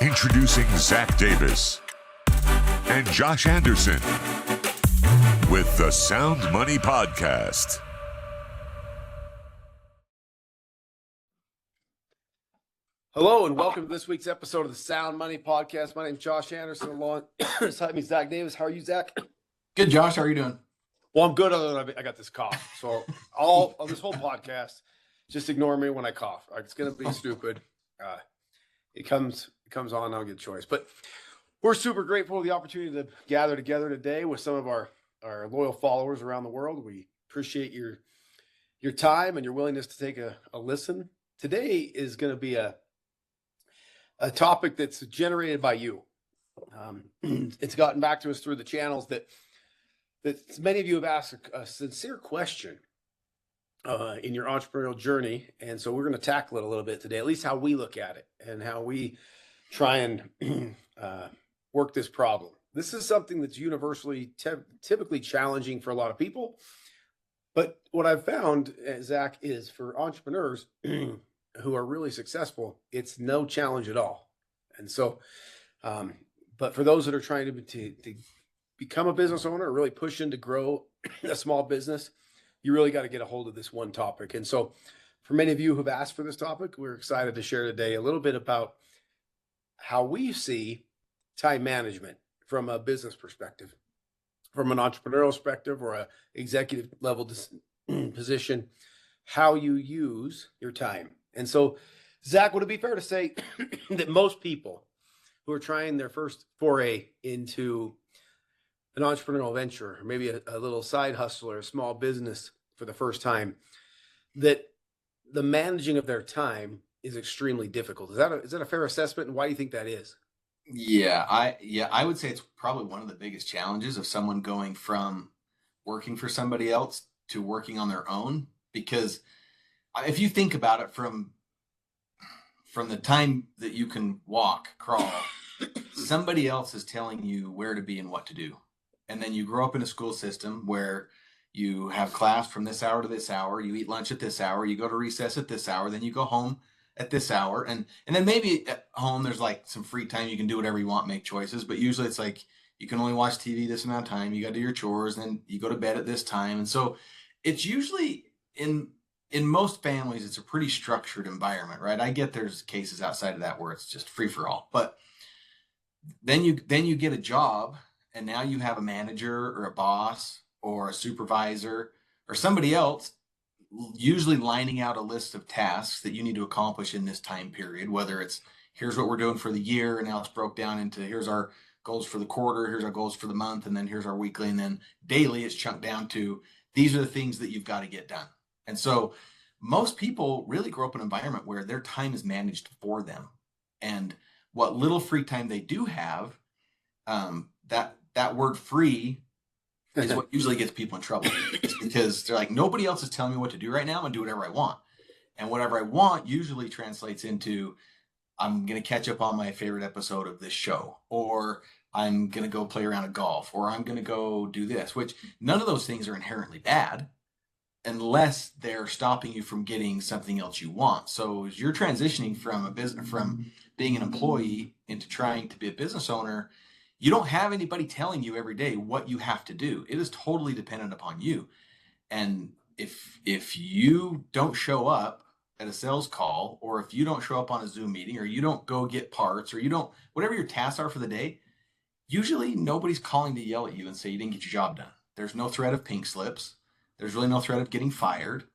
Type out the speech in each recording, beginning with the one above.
Introducing Zach Davis and Josh Anderson with the SoundMoney Podcast. Hello and welcome to this week's episode of the SoundMoney Podcast. My name is Josh Anderson. Alongside me, Zach Davis. How are you, Zach? Good, Josh. How are you doing? Well, I'm good. Other than I got this cough, so on this whole podcast, just ignore me when I cough. It's gonna be stupid. It comes on. I'll get a choice. But we're super grateful for the opportunity to gather together today with some of our loyal followers around the world. We appreciate your time and your willingness to take a listen. Today is going to be a topic that's generated by you. It's gotten back to us through the channels that many of you have asked a sincere question in your entrepreneurial journey. And so we're going to tackle it a little bit today, at least how we look at it and how we try and work this problem. This is something that's universally typically challenging for a lot of people. But what I've found, Zach, is for entrepreneurs who are really successful, it's no challenge at all. And so, but for those that are trying to become a business owner or really pushing to grow a small business, you really got to get a hold of this one topic. And so for many of you who've asked for this topic, we're excited to share today a little bit about how we see time management from a business perspective, from an entrepreneurial perspective or a executive level position, how you use your time. And so, Zach, would it be fair to say that most people who are trying their first foray into an entrepreneurial venture, or maybe a little side hustle or a small business for the first time, that the managing of their time is extremely difficult? Is that a fair assessment? And why do you think that is? Yeah, I would say it's probably one of the biggest challenges of someone going from working for somebody else to working on their own. Because if you think about it from the time that you can walk, crawl, somebody else is telling you where to be and what to do. And then you grow up in a school system where you have class from this hour to this hour, you eat lunch at this hour, you go to recess at this hour, then you go home at this hour. And then maybe at home there's like some free time, you can do whatever you want, make choices. But usually it's like you can only watch TV this amount of time, you got to do your chores, then you go to bed at this time. And so it's usually in most families, it's a pretty structured environment, right? I get there's cases outside of that where it's just free for all. But then you get a job, and now you have a manager or a boss or a supervisor or somebody else usually lining out a list of tasks that you need to accomplish in this time period, whether it's here's what we're doing for the year, and now it's broke down into here's our goals for the quarter, here's our goals for the month, and then here's our weekly, and then daily it's chunked down to these are the things that you've got to get done. And so most people really grow up in an environment where their time is managed for them. And what little free time they do have, that word free is what usually gets people in trouble. Because they're like, nobody else is telling me what to do right now. I'm going to do whatever I want. And whatever I want usually translates into I'm going to catch up on my favorite episode of this show, or I'm going to go play around at golf, or I'm going to go do this, which none of those things are inherently bad unless they're stopping you from getting something else you want. So as you're transitioning from from being an employee into trying to be a business owner, you don't have anybody telling you every day what you have to do. It is totally dependent upon you. And if you don't show up at a sales call, or if you don't show up on a Zoom meeting, or you don't go get parts, or you don't, whatever your tasks are for the day, usually nobody's calling to yell at you and say you didn't get your job done. There's no threat of pink slips. There's really no threat of getting fired,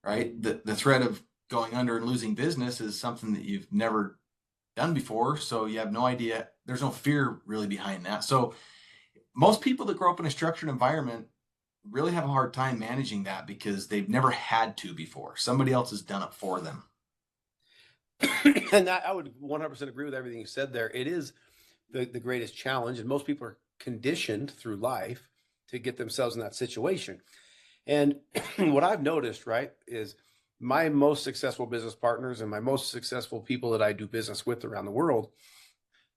right? The threat of going under and losing business is something that you've never done before. So you have no idea. There's no fear really behind that. So most people that grow up in a structured environment really have a hard time managing that because they've never had to before. Somebody else has done it for them. And I would 100% agree with everything you said there. It is the greatest challenge. And most people are conditioned through life to get themselves in that situation. And what I've noticed, right, is my most successful business partners and my most successful people that I do business with around the world,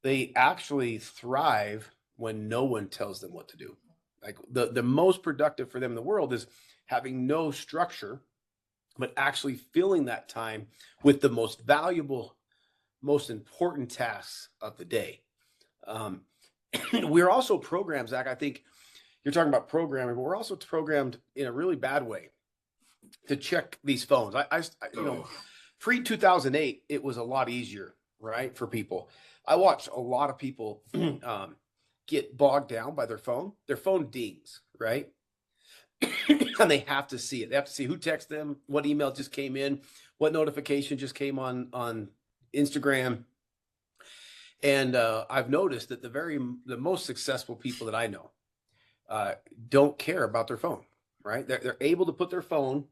they actually thrive when no one tells them what to do. Like the most productive for them in the world is having no structure, but actually filling that time with the most valuable most important tasks of the day. We're also programmed, Zach. I think you're talking about programming, but we're also programmed in a really bad way to check these phones. Pre 2008, it was a lot easier, right, for people. I watched a lot of people get bogged down by their phone. Their phone dings, right? And they have to see it. They have to see who texted them, what email just came in, what notification just came on Instagram. And I've noticed that the most successful people that I know don't care about their phone, right? They're able to put their phone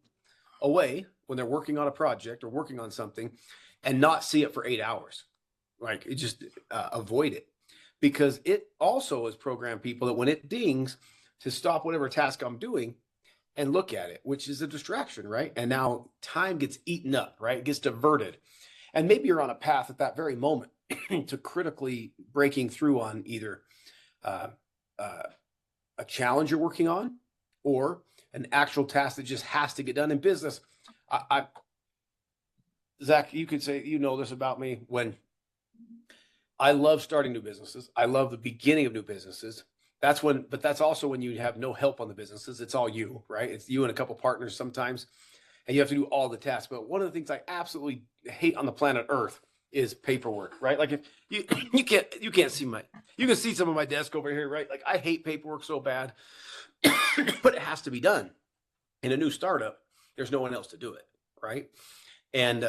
away when they're working on a project or working on something and not see it for 8 hours. Like, it just avoid it, because it also has programmed people that when it dings, to stop whatever task I'm doing and look at it, which is a distraction, right? And now time gets eaten up, right? It gets diverted. And maybe you're on a path at that very moment to critically breaking through on either a challenge you're working on or an actual task that just has to get done in business. Zach, you could say, you know this about me, when I love starting new businesses. I love the beginning of new businesses. But that's also when you have no help on the businesses. It's all you, right? It's you and a couple partners sometimes, and you have to do all the tasks. But one of the things I absolutely hate on the planet Earth is paperwork, right? Like, if you can't see you can see some of my desk over here, right? Like, I hate paperwork so bad, but it has to be done. In a new startup, there's no one else to do it, right? And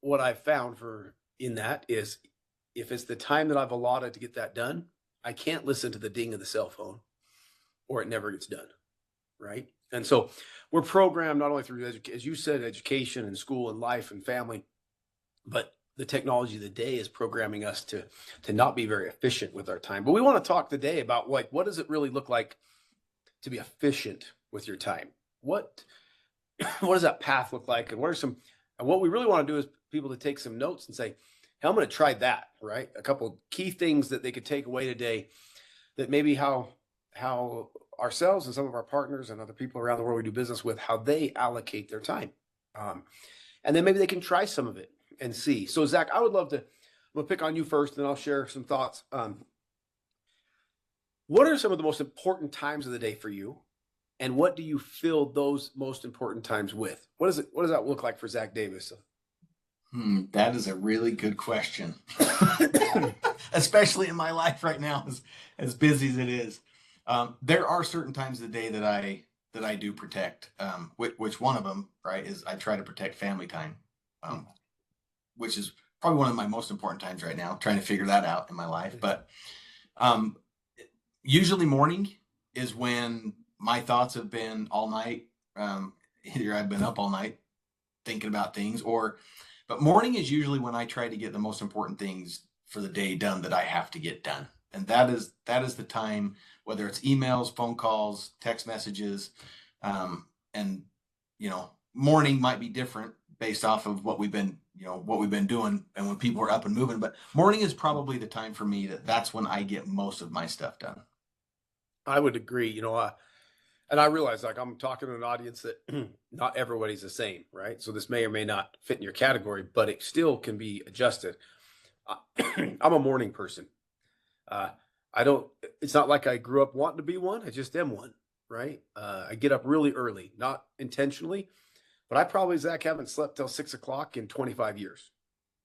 what I've found in that is, if it's the time that I've allotted to get that done, I can't listen to the ding of the cell phone, or it never gets done, right? And so we're programmed not only through, as you said, education and school and life and family, but the technology of the day is programming us to not be very efficient with our time. But we want to talk today about, like, what does it really look like to be efficient with your time? What does that path look like? And what we really want to do is people to take some notes and say, hey, I'm going to try that, right? A couple key things that they could take away today, that maybe how ourselves and some of our partners and other people around the world we do business with, how they allocate their time. And then maybe they can try some of it and see. So, Zach, I'm going to pick on you first, and then I'll share some thoughts. What are some of the most important times of the day for you? And what do you fill those most important times with? What does that look like for Zach Davis? That is a really good question, especially in my life right now, as busy as it is. There are certain times of the day that I do protect, which one of them, right, is I try to protect family time, which is probably one of my most important times right now, trying to figure that out in my life. But usually morning is when my thoughts have been all night. Either I've been up all night thinking about things, but morning is usually when I try to get the most important things for the day done that I have to get done. And that is the time, whether it's emails, phone calls, text messages, and, morning might be different based off of what we've been doing and when people are up and moving. But morning is probably the time for me that's when I get most of my stuff done. I would agree, and I realize, like, I'm talking to an audience that not everybody's the same, right? So this may or may not fit in your category, but it still can be adjusted. I'm a morning person. It's not like I grew up wanting to be one. I just am one, right? I get up really early, not intentionally, but I probably, Zach, haven't slept till 6 o'clock in 25 years.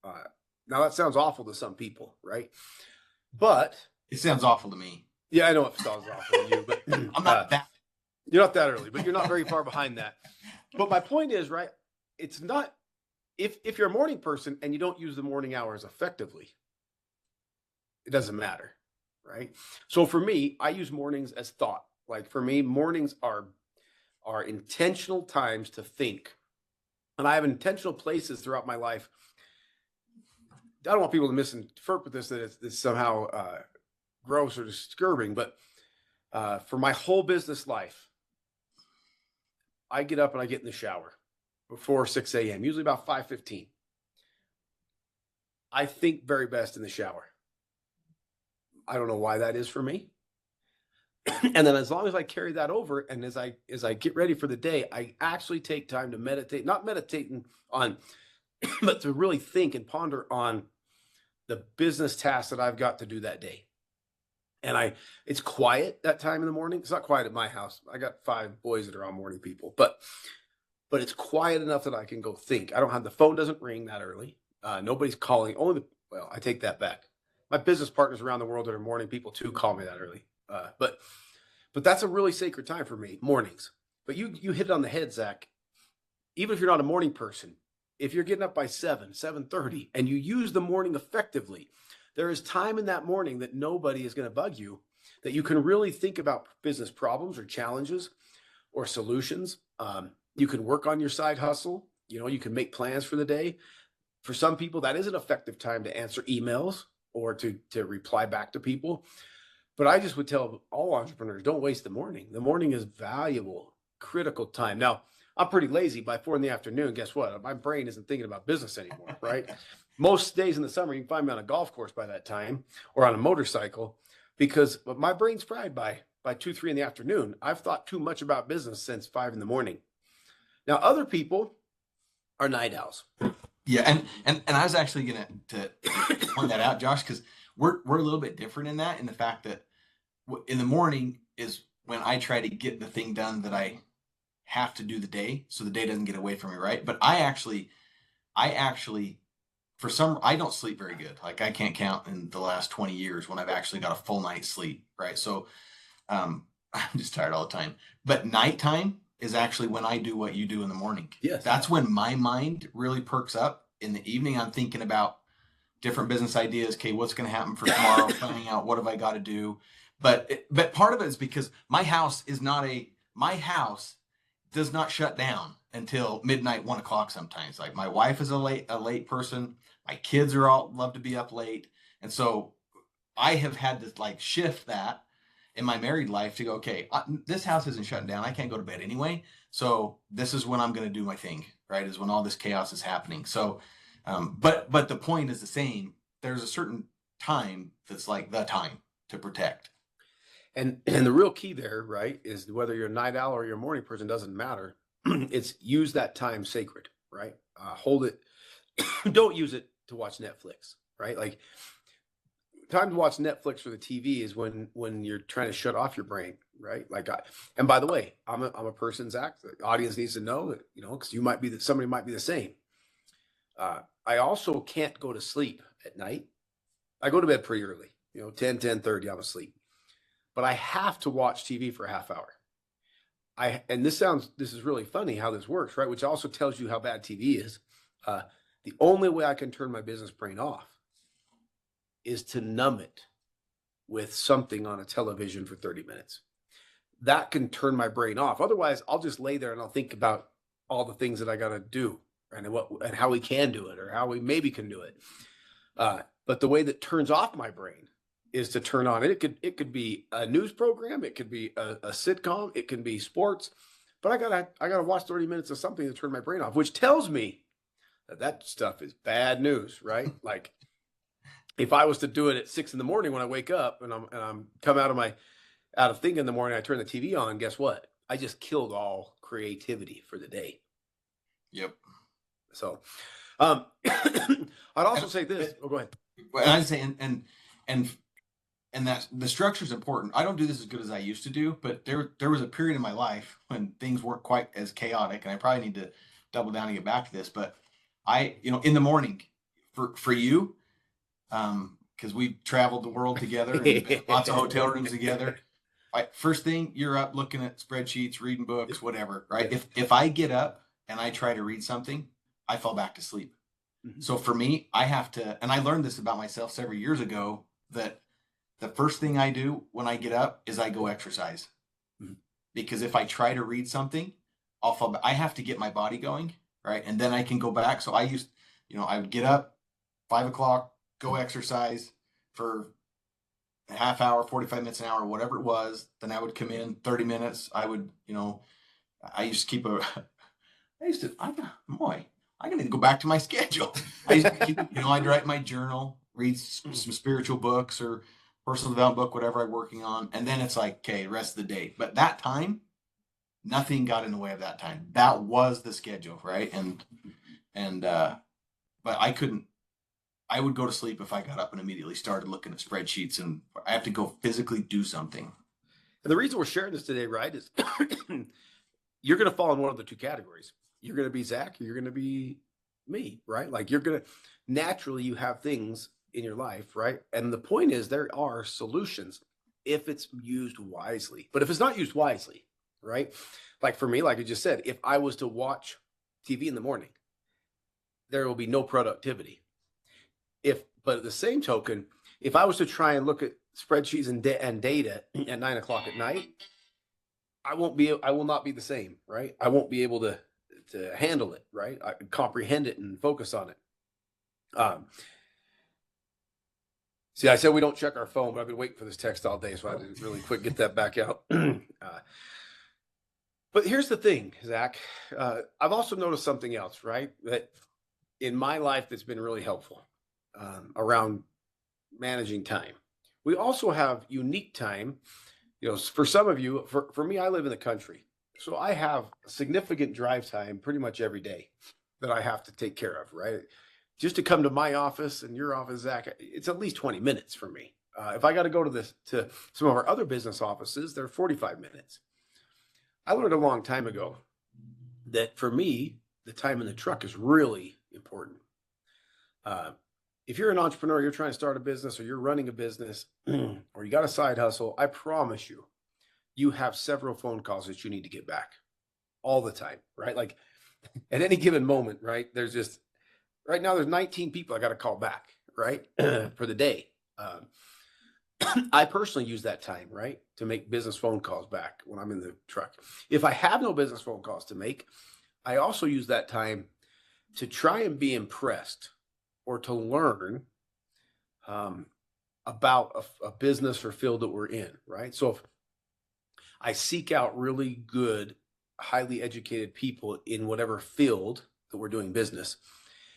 Now that sounds awful to some people, right? But it sounds awful to me. Yeah, I know it sounds awful to you, but I'm not that. You're not that early, but you're not very far behind that. But my point is, right, it's not, if you're a morning person and you don't use the morning hours effectively, it doesn't matter, right? So for me, I use mornings as thought. Like, for me, mornings are intentional times to think. And I have intentional places throughout my life. I don't want people to misinterpret this, that it's somehow gross or disturbing, but for my whole business life, I get up and I get in the shower before 6 a.m., usually about 5:15. I think very best in the shower. I don't know why that is for me. And then as long as I carry that over, and as I get ready for the day, I actually take time to meditate, not meditating on but to really think and ponder on the business tasks that I've got to do that day. And it's quiet that time in the morning. It's not quiet at my house. I got 5 boys that are all morning people, but it's quiet enough that I can go think. I don't have, the phone doesn't ring that early. Nobody's calling. Well, I take that back. My business partners around the world that are morning people too call me that early. But that's a really sacred time for me, mornings. But you hit it on the head, Zach. Even if you're not a morning person, if you're getting up by 7:30, and you use the morning effectively, there is time in that morning that nobody is going to bug you, that you can really think about business problems or challenges or solutions. You can work on your side hustle. You can make plans for the day. For some people, that is an effective time to answer emails or to reply back to people. But I just would tell all entrepreneurs, don't waste the morning. The morning is valuable, critical time. Now, I'm pretty lazy. By 4 p.m, guess what? My brain isn't thinking about business anymore, right? Most days in the summer, you can find me on a golf course by that time or on a motorcycle, but my brain's fried by 2, 3 p.m. I've thought too much about business since 5 a.m. Now, other people are night owls. Yeah, and I was actually gonna to point that out, Josh, because we're a little bit different in the fact that in the morning is when I try to get the thing done that I have to do the day, so the day doesn't get away from me, right? But I actually I don't sleep very good. Like, I can't count in the last 20 years when I've actually got a full night's sleep, right? So I'm just tired all the time. But nighttime is actually when I do what you do in the morning. Yes. That's when my mind really perks up. In the evening, I'm thinking about different business ideas. Okay, what's going to happen for tomorrow? Planning out what have I got to do. But part of it is because my house does not shut down until midnight, 1 o'clock sometimes. Like, my wife is a late person. My kids are all love to be up late. And so I have had to shift that in my married life to go, okay, this house isn't shutting down. I can't go to bed anyway. So this is when I'm going to do my thing, right? Is when all this chaos is happening. So, but the point is the same. There's a certain time that's like the time to protect. And the real key there, right, is whether you're a night owl or you're a morning person, doesn't matter. It's use that time sacred, right? Hold it. Don't use it to watch Netflix, right? Like, time to watch Netflix for the TV is when you're trying to shut off your brain, right? And by the way, I'm a person, Zach, the audience needs to know that, because somebody might be the same. I also can't go to sleep at night. I go to bed pretty early, 10:30, I'm asleep. But I have to watch TV for a half hour. And this is really funny how this works, right? Which also tells you how bad TV is. The only way I can turn my business brain off is to numb it with something on a television for 30 minutes. That can turn my brain off. Otherwise, I'll just lay there and I'll think about all the things that I got to do and how we can do it or how we maybe can do it. But the way that turns off my brain is to turn on it. It could be a news program, it could be a sitcom, it can be sports, but I gotta watch 30 minutes of something to turn my brain off, which tells me that stuff is bad news, right? Like, if I was to do it at 6 a.m. when I wake up and I'm come out of thinking in the morning, I turn the TV on, guess what? I just killed all creativity for the day. Yep. So, I'd also say this. Oh, go ahead. Well, I'd say, and that the structure is important. I don't do this as good as I used to do, but there was a period in my life when things weren't quite as chaotic, and I probably need to double down and get back to this. But in the morning for you, because we've traveled the world together, and been in lots of hotel rooms together. First thing, you're up looking at spreadsheets, reading books, whatever, right? If I get up and I try to read something, I fall back to sleep. Mm-hmm. So for me, I have to, and I learned this about myself several years ago, that the first thing I do when I get up is I go exercise. Mm-hmm. Because if I try to read something, I'll fall back. I have to get my body going, right? And then I can go back. So I would get up 5 o'clock, go exercise for a half hour, 45 minutes, an hour, whatever it was. Then I would come in 30 minutes. I would, I used to keep I gotta go back to my schedule. I used to keep, I'd write my journal, read some spiritual books or personal development book, whatever I'm working on. And then it's like, okay, rest of the day. But that time, nothing got in the way of that time. That was the schedule, right? And but I would go to sleep if I got up and immediately started looking at spreadsheets, and I have to go physically do something. And the reason we're sharing this today, right, is you're going to fall in one of the two categories. You're going to be Zach, or you're going to be me, right? Like you're going to naturally, you have things in your life, right? And the point is there are solutions if it's used wisely. But if it's not used wisely, right? Like for me, like I just said, if I was to watch TV in the morning, there will be no productivity. But at the same token, if I was to try and look at spreadsheets and data at 9 o'clock at night, I will not be the same, right? I won't be able to handle it, right? I can comprehend it and focus on it. See, I said we don't check our phone, but I've been waiting for this text all day, so I had to really quick get that back out. But here's the thing, Zach. I've also noticed something else, right? That in my life that's been really helpful around managing time. We also have unique time. You know, for some of you, for me, I live in the country. So I have significant drive time pretty much every day that I have to take care of, right? Just to come to my office and your office, Zach, it's at least 20 minutes for me. If I got to go to some of our other business offices, they're 45 minutes. I learned a long time ago that for me, the time in the truck is really important. If you're an entrepreneur, you're trying to start a business, or you're running a business, or you got a side hustle, I promise you, you have several phone calls that you need to get back all the time, right? Like at any given moment, right? Right now there's 19 people I got to call back, right? For the day. I personally use that time, right? To make business phone calls back when I'm in the truck. If I have no business phone calls to make, I also use that time to try and be impressed or to learn about a business or field that we're in, right? So if I seek out really good, highly educated people in whatever field that we're doing business,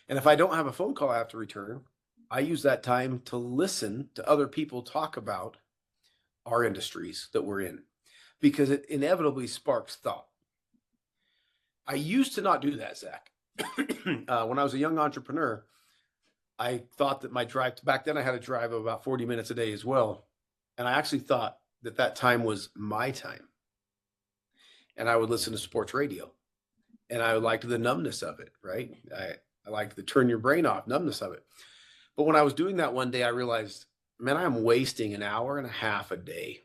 and if I don't have a phone call I have to return, I use that time to listen to other people talk about our industries that we're in, because it inevitably sparks thought. I used to not do that, Zach. When I was a young entrepreneur, I thought that my drive back then, I had a drive of about 40 minutes a day as well. And I actually thought that time was my time. And I would listen to sports radio, and I liked the numbness of it, right? I liked the turn your brain off numbness of it. But when I was doing that one day, I realized, man, I'm wasting an hour and a half a day.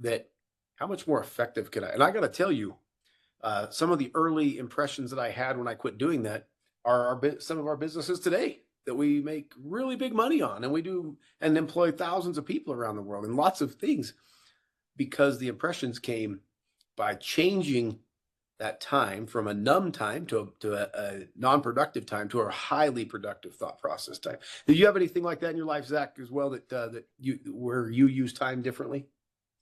That how much more effective can I? And I got to tell you, some of the early impressions that I had when I quit doing that are some of our businesses today that we make really big money on, and we do and employ thousands of people around the world and lots of things, because the impressions came by changing that time from a numb time to a non-productive time to a highly productive thought process time. Do you have anything like that in your life, Zach, as well, that where you use time differently?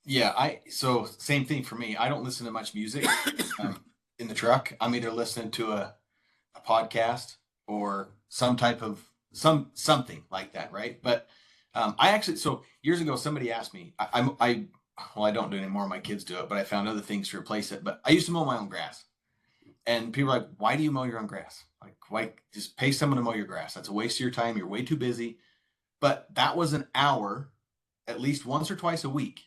Yeah, so same thing for me. I don't listen to much music in the truck. I'm either listening to a podcast or some type of something like that, right? But so years ago, somebody asked me, I don't do it anymore. My kids do it, but I found other things to replace it. But I used to mow my own grass, and people are like, "Why do you mow your own grass? Like, why just pay someone to mow your grass? That's a waste of your time. You're way too busy." But that was an hour, at least once or twice a week.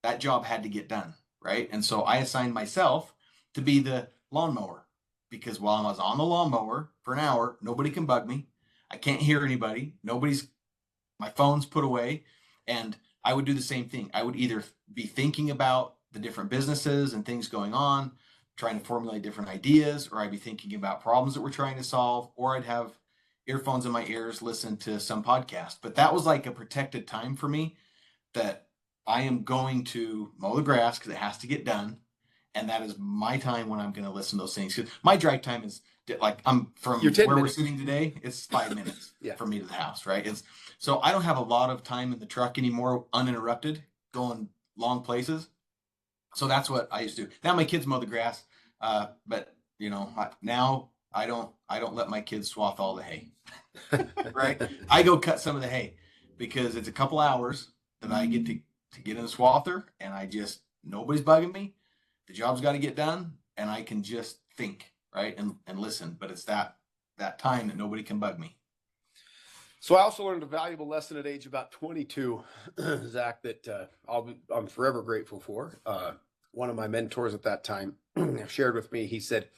That job had to get done, right? And so I assigned myself to be the lawnmower, because while I was on the lawnmower for an hour, nobody can bug me. I can't hear anybody. My phone's put away, and I would do the same thing. I would either be thinking about the different businesses and things going on, trying to formulate different ideas, or I'd be thinking about problems that we're trying to solve, or I'd have earphones in my ears, listen to some podcast. But that was like a protected time for me, that I am going to mow the grass because it has to get done. And that is my time when I'm going to listen to those things. Because my drive time is like, I'm from where we're sitting today, it's 5 minutes for me to the house, right? So I don't have a lot of time in the truck anymore, uninterrupted, going long places. So that's what I used to do. Now my kids mow the grass, but now I don't let my kids swath all the hay, right? I go cut some of the hay, because it's a couple hours that I get to get in the swather, and nobody's bugging me. The job's got to get done, and I can just think, right, and listen. But it's that that time that nobody can bug me. So I also learned a valuable lesson at age about 22, Zach, that I'm forever grateful for. One of my mentors at that time shared with me. He said,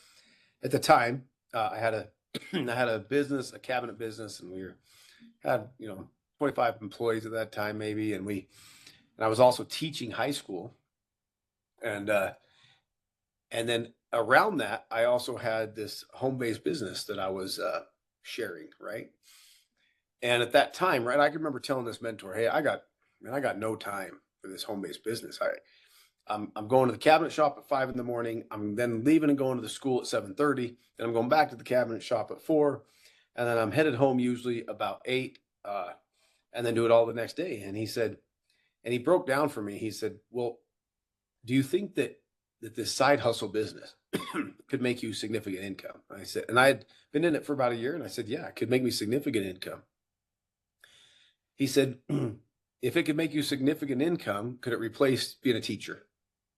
at the time, I had a business, a cabinet business, and had 25 employees at that time, maybe, and I was also teaching high school, and then around that, I also had this home-based business that I was sharing, right? And at that time, right, I can remember telling this mentor, "Hey, I got no time for this home-based business. I'm going to the cabinet shop at 5 a.m. I'm then leaving and going to the school at 7:30. Then I'm going back to the cabinet shop at 4, and then I'm headed home usually about 8, and then do it all the next day." And he said, and he broke down for me. He said, "Well, do you think that this side hustle business could make you significant income?" I said, and I had been in it for about a year, and I said, "Yeah, it could make me significant income." He said, "If it could make you significant income, could it replace being a teacher?"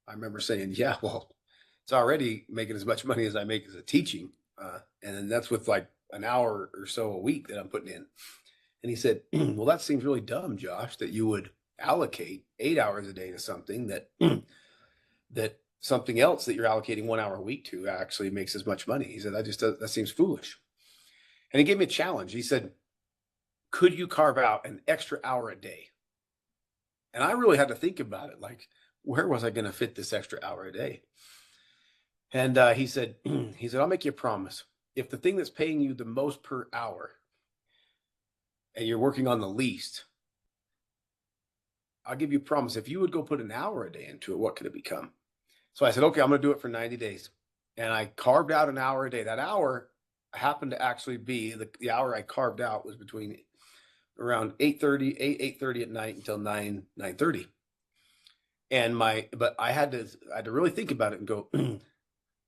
I remember saying, "Yeah, well, it's already making as much money as I make as a teaching. And then that's with like an hour or so a week that I'm putting in." And he said, "Well, that seems really dumb, Josh, that you would allocate 8 hours a day to something that that something else that you're allocating 1 hour a week to actually makes as much money." He said, that seems foolish." And he gave me a challenge. He said, "Could you carve out an extra hour a day?" And I really had to think about it. Like, where was I going to fit this extra hour a day? And he said, "I'll make you a promise. If the thing that's paying you the most per hour and you're working on the least, I'll give you a promise. If you would go put an hour a day into it, what could it become?" So I said, "Okay, I'm going to do it for 90 days. And I carved out an hour a day. That hour happened to actually be the hour I carved out was between around 8:30 at night until 9:30. But I had to really think about it and go,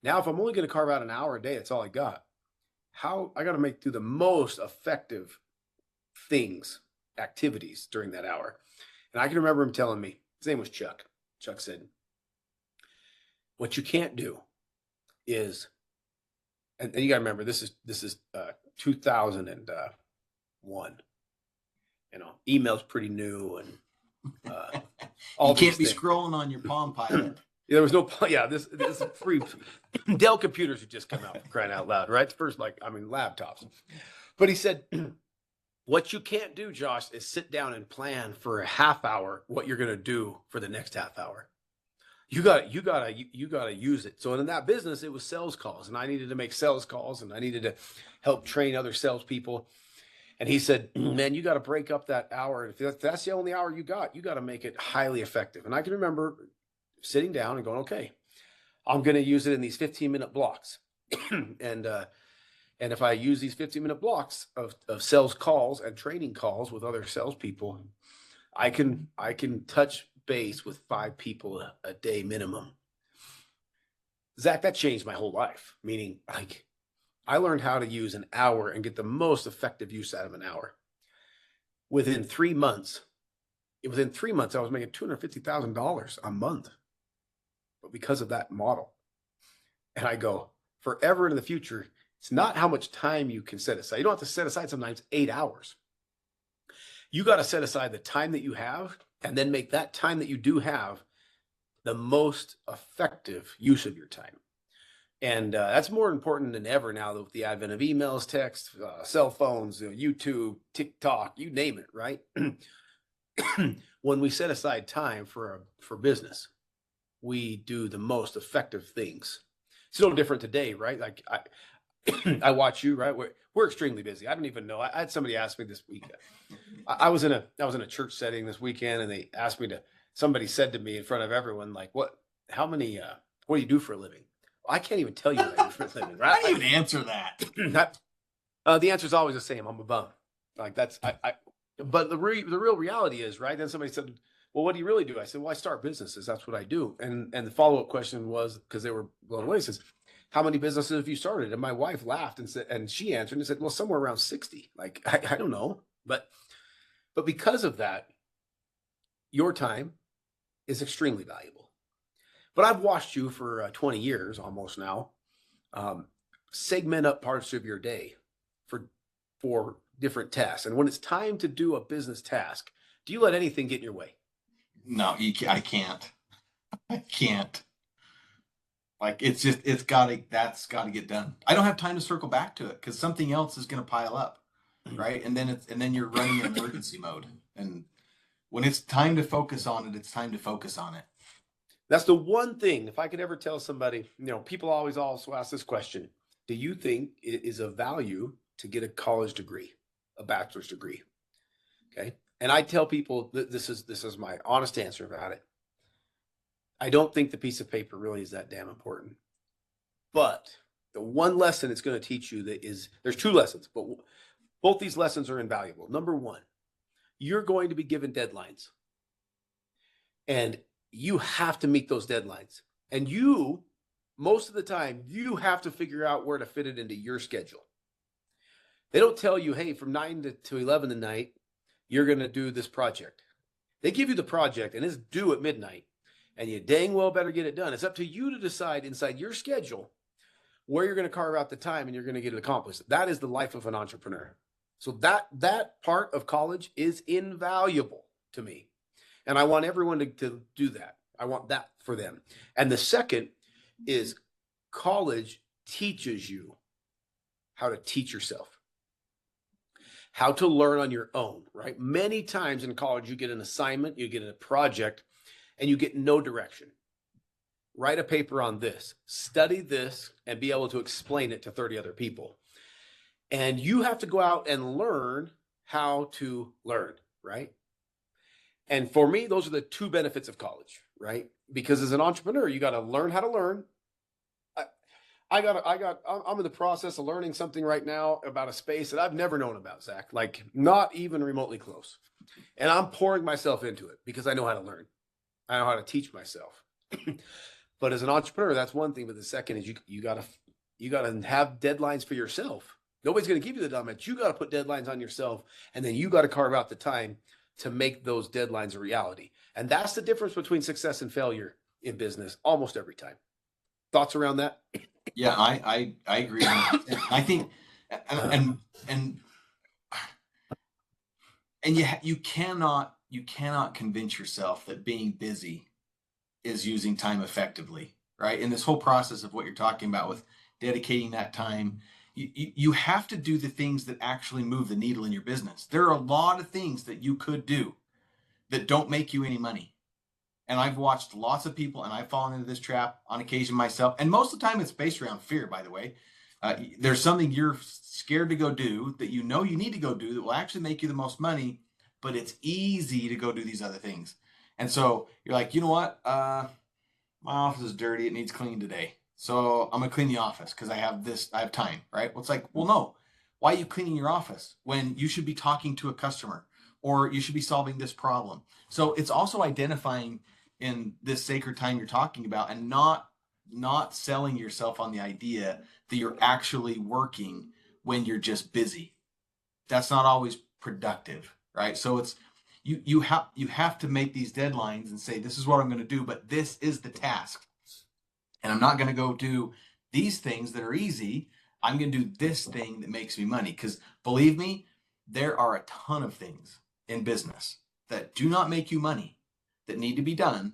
now if I'm only going to carve out an hour a day, that's all I got. How I got to do the most effective activities during that hour." And I can remember him telling me, his name was Chuck. Chuck said, "What you can't do is," and you got to remember, this is 2001. Email's pretty new, and all you can't be things. scrolling on your Palm Pilot. There was no, yeah, this is free. Dell computers had just come out, for crying out loud, right? The first, laptops. But he said, "What you can't do, Josh, is sit down and plan for a half hour what you're going to do for the next half hour. You got to use it." So in that business, it was sales calls, and I needed to make sales calls, and I needed to help train other salespeople. And he said, "Man, you got to break up that hour. If that's the only hour you got to make it highly effective." And I can remember sitting down and going, "Okay, I'm going to use it in these 15-minute blocks." And if I use these 15-minute blocks of sales calls and training calls with other salespeople, I can touch base with 5 people a day minimum. Zach, that changed my whole life. Meaning, I learned how to use an hour and get the most effective use out of an hour. Within 3 months, I was making $250,000 a month, but because of that model. And I go, forever into the future, it's not how much time you can set aside. You don't have to set aside sometimes 8 hours. You got to set aside the time that you have, and then make that time that you do have the most effective use of your time. And that's more important than ever now with the advent of emails, text, cell phones, YouTube, TikTok, you name it, right? When we set aside time for business, we do the most effective things. It's no different today, right? Like I watch you, right? We're extremely busy. I don't even know. I had somebody ask me this weekend. I was in a church setting this weekend, and they asked me somebody said to me in front of everyone, like, what do you do for a living? I can't even tell you what I do for a living, right? I didn't even answer that. The answer is always the same. I'm a bum. Like that's, but the real reality is, right? Then somebody said, "Well, what do you really do?" I said, "Well, I start businesses. That's what I do." And the follow-up question was, because they were blown away, says, "How many businesses have you started?" And my wife laughed and said, and she answered and said, "Well, somewhere around 60. Like, I don't know. But because of that, your time is extremely valuable. But I've watched you for 20 years almost now, segment up parts of your day for different tasks. And when it's time to do a business task, do you let anything get in your way? No, I can't. I can't. Like that's got to get done. I don't have time to circle back to it because something else is going to pile up, right? And then you're running in emergency mode. And when it's time to focus on it, it's time to focus on it. That's the one thing. If I could ever tell somebody, people always also ask this question: do you think it is of value to get a college degree, a bachelor's degree? Okay, and I tell people that this is my honest answer about it. I don't think the piece of paper really is that damn important. But the one lesson it's going to teach you there's two lessons, but both these lessons are invaluable. Number one, you're going to be given deadlines. And you have to meet those deadlines. And most of the time, you have to figure out where to fit it into your schedule. They don't tell you, hey, from 9 to 11 tonight, you're going to do this project. They give you the project and it's due at midnight. And you dang well better get it done. It's up to you to decide inside your schedule where you're going to carve out the time and you're going to get it accomplished. That is the life of an entrepreneur. So that part of college is invaluable to me. And I want everyone to do that. I want that for them. And the second is college teaches you how to teach yourself, how to learn on your own, right? Many times in college, you get an assignment, you get a project, and you get no direction. Write a paper on this, study this, and be able to explain it to 30 other people. And you have to go out and learn how to learn, right? And for me, those are the two benefits of college, right? Because as an entrepreneur, you got to learn how to learn. I'm in the process of learning something right now about a space that I've never known about, Zach, like not even remotely close. And I'm pouring myself into it because I know how to learn. I know how to teach myself. But as an entrepreneur, that's one thing. But the second is you gotta have deadlines for yourself. Nobody's gonna give you the deadlines. You gotta put deadlines on yourself, and then you gotta carve out the time to make those deadlines a reality. And that's the difference between success and failure in business almost every time. Thoughts around that? Yeah, I agree. I think, and you cannot convince yourself that being busy is using time effectively, right? In this whole process of what you're talking about with dedicating that time, you have to do the things that actually move the needle in your business. There are a lot of things that you could do that don't make you any money. And I've watched lots of people, and I've fallen into this trap on occasion myself. And most of the time it's based around fear, by the way. There's something you're scared to go do that you know you need to go do that will actually make you the most money, but it's easy to go do these other things. And so you're like, you know what? My office is dirty. It needs cleaned today. So I'm going to clean the office because I have time, right? Well, it's like, well, no. Why are you cleaning your office when you should be talking to a customer or you should be solving this problem? So it's also identifying in this sacred time you're talking about and not selling yourself on the idea that you're actually working when you're just busy. That's not always productive, right? So it's you have to make these deadlines and say, this is what I'm going to do, but this is the task. And I'm not going to go do these things that are easy. I'm going to do this thing that makes me money. Because believe me, there are a ton of things in business that do not make you money that need to be done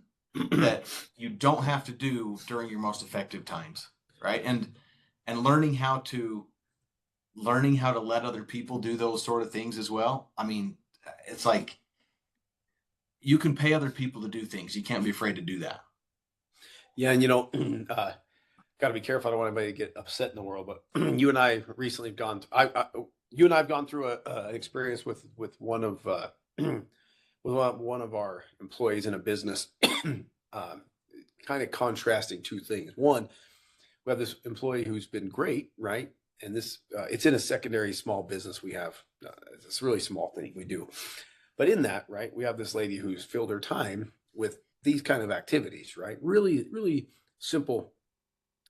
that you don't have to do during your most effective times, right? And learning how to let other people do those sort of things as well. I mean, it's like you can pay other people to do things. You can't be afraid to do that. Yeah, and got to be careful. I don't want anybody to get upset in the world, but you and I recently have gone. You and I have gone through an experience with one of one of our employees in a business, kind of contrasting two things. One, we have this employee who's been great, right? And this it's in a secondary small business we have. It's a really small thing we do, but in that, right, we have this lady who's filled her time with these kind of activities, right? Really, really simple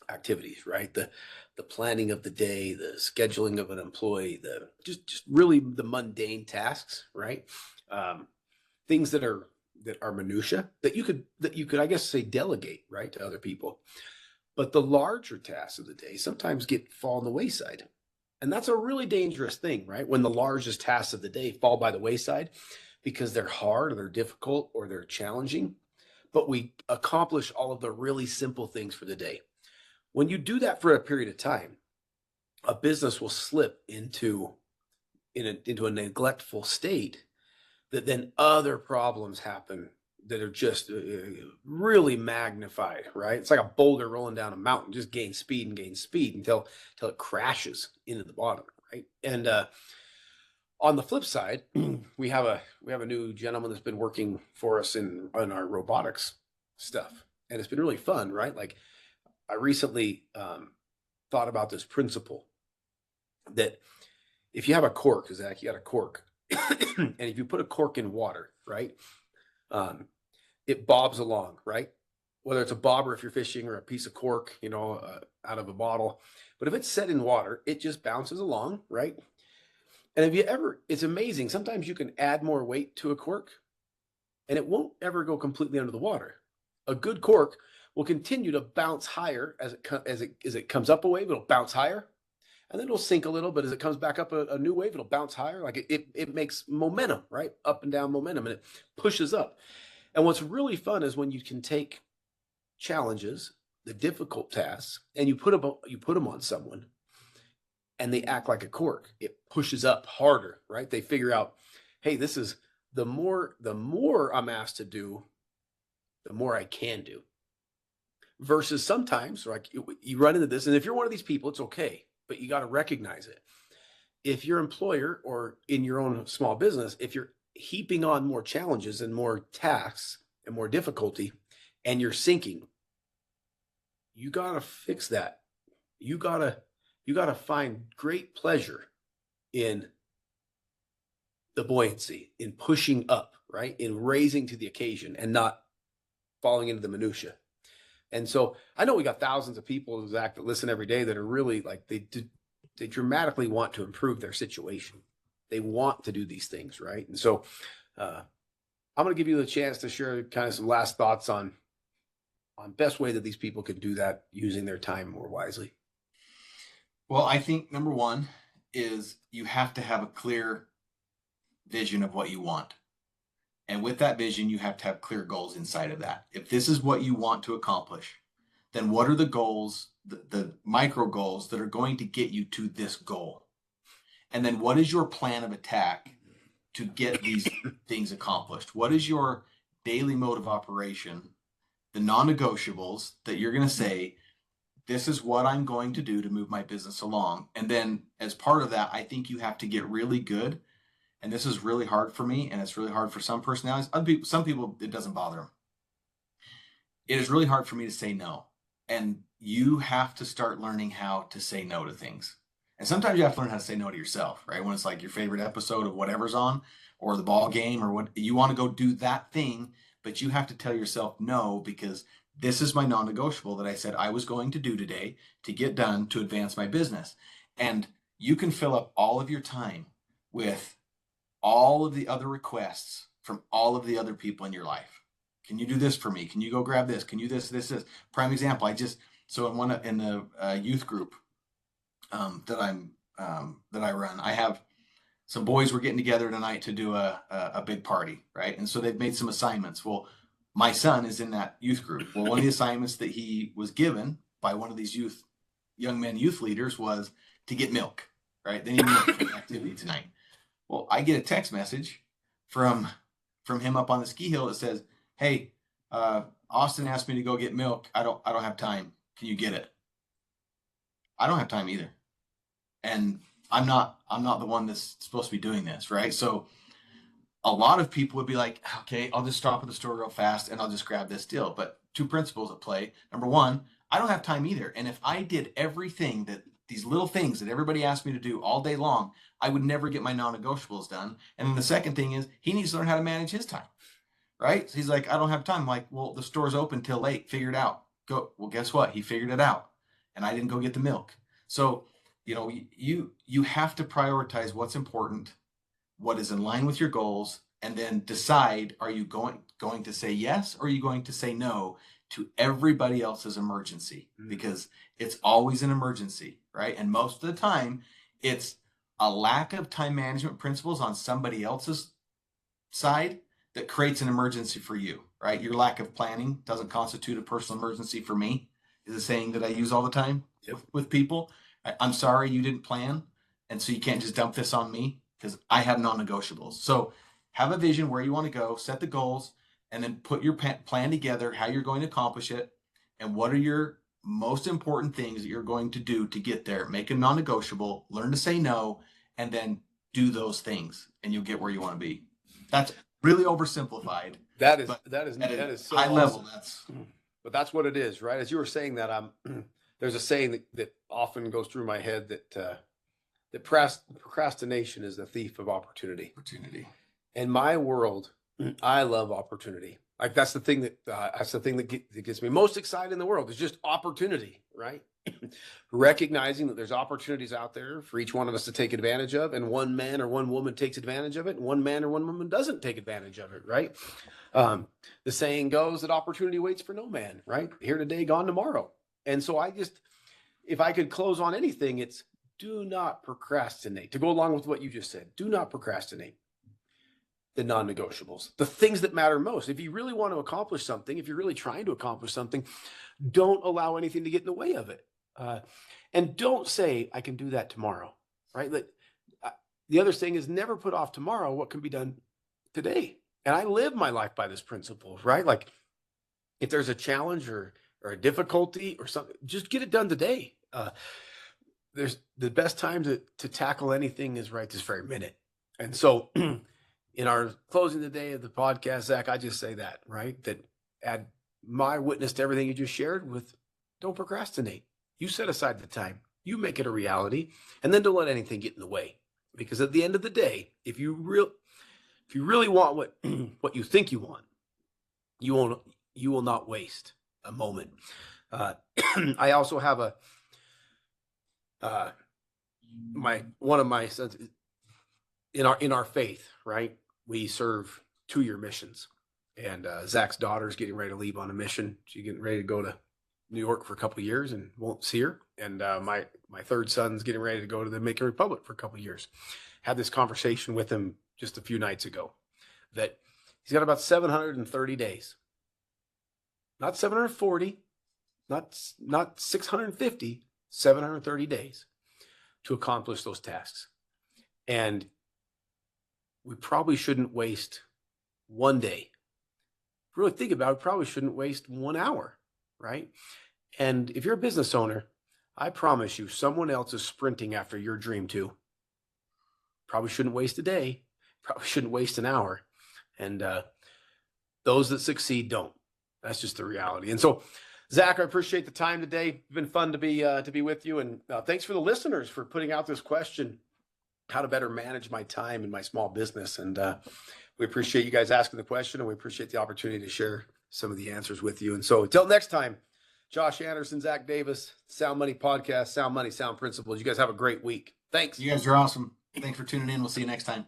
activities, right? The planning of the day, the scheduling of an employee, the just really the mundane tasks, right? Things that are minutia that you could I guess say delegate, right, to other people. But the larger tasks of the day sometimes fall on the wayside. And that's a really dangerous thing, right? When the largest tasks of the day fall by the wayside because they're hard or they're difficult or they're challenging, but we accomplish all of the really simple things for the day. When you do that for a period of time, a business will slip into a neglectful state that then other problems happen that are just really magnified, right? It's like a boulder rolling down a mountain, just gain speed until it crashes into the bottom, right? And on the flip side, we have a new gentleman that's been working for us in our robotics stuff, and it's been really fun, right? Like I recently thought about this principle that if you have a cork, Zach, you got a cork, and if you put a cork in water, right, it bobs along, right? Whether it's a bobber if you're fishing or a piece of cork, out of a bottle. But if it's set in water, it just bounces along, right? And it's amazing. Sometimes you can add more weight to a cork and it won't ever go completely under the water. A good cork will continue to bounce higher as it comes up a wave, it'll bounce higher. And then it'll sink a little, but as it comes back up a new wave, it'll bounce higher. Like it makes momentum, right? Up and down momentum, and it pushes up. And what's really fun is when you can take challenges, the difficult tasks, and you put them on someone, and they act like a cork. It pushes up harder, right? They figure out, hey, this is the more I'm asked to do, the more I can do. Versus sometimes, like you run into this, and if you're one of these people, it's okay, but you got to recognize it. If your employer or in your own small business, if you're heaping on more challenges and more tasks and more difficulty, and you're sinking, you got to fix that. You got to find great pleasure in the buoyancy, in pushing up, right? In raising to the occasion and not falling into the minutia. And so I know we got thousands of people, Zach, that listen every day that are really like, they dramatically want to improve their situation. They want to do these things, right? And so I'm going to give you the chance to share kind of some last thoughts on best way that these people can do that using their time more wisely. Well, I think number one is you have to have a clear vision of what you want. And with that vision, you have to have clear goals inside of that. If this is what you want to accomplish, then what are the goals, the micro goals that are going to get you to this goal? And then what is your plan of attack to get these things accomplished? What is your daily mode of operation, the non-negotiables that you're going to say, this is what I'm going to do to move my business along? And then as part of that, I think you have to get really good. And this is really hard for me, and it's really hard for some personalities. Some people, it doesn't bother them. It is really hard for me to say no. And you have to start learning how to say no to things. And sometimes you have to learn how to say no to yourself, right? When it's like your favorite episode of whatever's on, or the ball game, or what you want to go do that thing, but you have to tell yourself no, because this is my non-negotiable that I said I was going to do today to get done to advance my business. And you can fill up all of your time with all of the other requests from all of the other people in your life. Can you do this for me? Can you go grab this? Can you this? Prime example. in the youth group that I run, I have some boys were getting together tonight to do a big party, right? And so they've made some assignments. Well, my son is in that youth group. Well, one of the assignments that he was given by one of these young youth leaders was to get milk, right? They need milk for the activity tonight. Well, I get a text message from him up on the ski hill that says, "Hey, Austin asked me to go get milk. I don't have time. Can you get it?" I don't have time either. And I'm not the one that's supposed to be doing this, right? So a lot of people would be like, okay, I'll just stop at the store real fast and I'll just grab this deal. But two principles at play. Number one, I don't have time either. And if I did everything these little things that everybody asked me to do all day long, I would never get my non-negotiables done. And then the second thing is he needs to learn how to manage his time, right? So he's like, I don't have time. I'm like, well, the store's open till late. Figure it out. Go. Well, guess what? He figured it out. And I didn't go get the milk. So, you have to prioritize what's important, what is in line with your goals, and then decide, are you going to say yes, or are you going to say no to everybody else's emergency? Because it's always an emergency, right? And most of the time, It's a lack of time management principles on somebody else's side that creates an emergency for you, right? Your lack of planning doesn't constitute a personal emergency for me, is a saying that I use all the time with people. I'm sorry you didn't plan, and so you can't just dump this on me because I have non-negotiables. So have a vision where you want to go, set the goals, and then put your plan together, how you're going to accomplish it, and what are your most important things that you're going to do to get there. Make a non-negotiable, learn to say no, and then do those things, and you'll get where you want to be. That's really oversimplified. That is so high awesome. level. But that's what it is, right? As you were saying that, there's a saying that often goes through my head that procrastination is the thief of opportunity. In my world, I love opportunity. Like that's the thing that gets me most excited in the world is just opportunity, right? Recognizing that there's opportunities out there for each one of us to take advantage of, and one man or one woman takes advantage of it, and one man or one woman doesn't take advantage of it, right? The saying goes that opportunity waits for no man, right? Here today, gone tomorrow. And so if I could close on anything, it's do not procrastinate. To go along with what you just said, do not procrastinate. The non-negotiables, the things that matter most. If you really want to accomplish something, if you're really trying to accomplish something, don't allow anything to get in the way of it. And don't say, I can do that tomorrow, right? The other thing is never put off tomorrow what can be done today. And I live my life by this principle, right? Like if there's a challenge or a difficulty or something, just get it done today. There's the best time to tackle anything is right this very minute. And so in our closing today of the podcast, Zach, I just say that, right? That add my witness to everything you just shared with don't procrastinate. You set aside the time, you make it a reality, and then don't let anything get in the way. Because at the end of the day, if you really want what you think you want, you will not waste a moment. I also have one of my sons in our faith, right? We serve 2-year missions, and Zach's daughter's getting ready to leave on a mission. She's getting ready to go to New York for a couple of years and won't see her. And my third son's getting ready to go to the Dominican Republic for a couple of years. Had this conversation with him just a few nights ago that he's got about 730 days, not 740, not 650, 730 days to accomplish those tasks. And we probably shouldn't waste one day. Really think about it, probably shouldn't waste 1 hour, right? And if you're a business owner, I promise you, someone else is sprinting after your dream too. Probably shouldn't waste a day. Probably shouldn't waste an hour. And those that succeed don't. That's just the reality. And so, Zach, I appreciate the time today. It's been fun to be with you. And thanks for the listeners for putting out this question, how to better manage my time in my small business. And we appreciate you guys asking the question, and we appreciate the opportunity to share some of the answers with you. And so until next time, Josh Anderson, Zach Davis, Sound Money Podcast, Sound Money, Sound Principles. You guys have a great week. Thanks. You guys are awesome. Thanks for tuning in. We'll see you next time.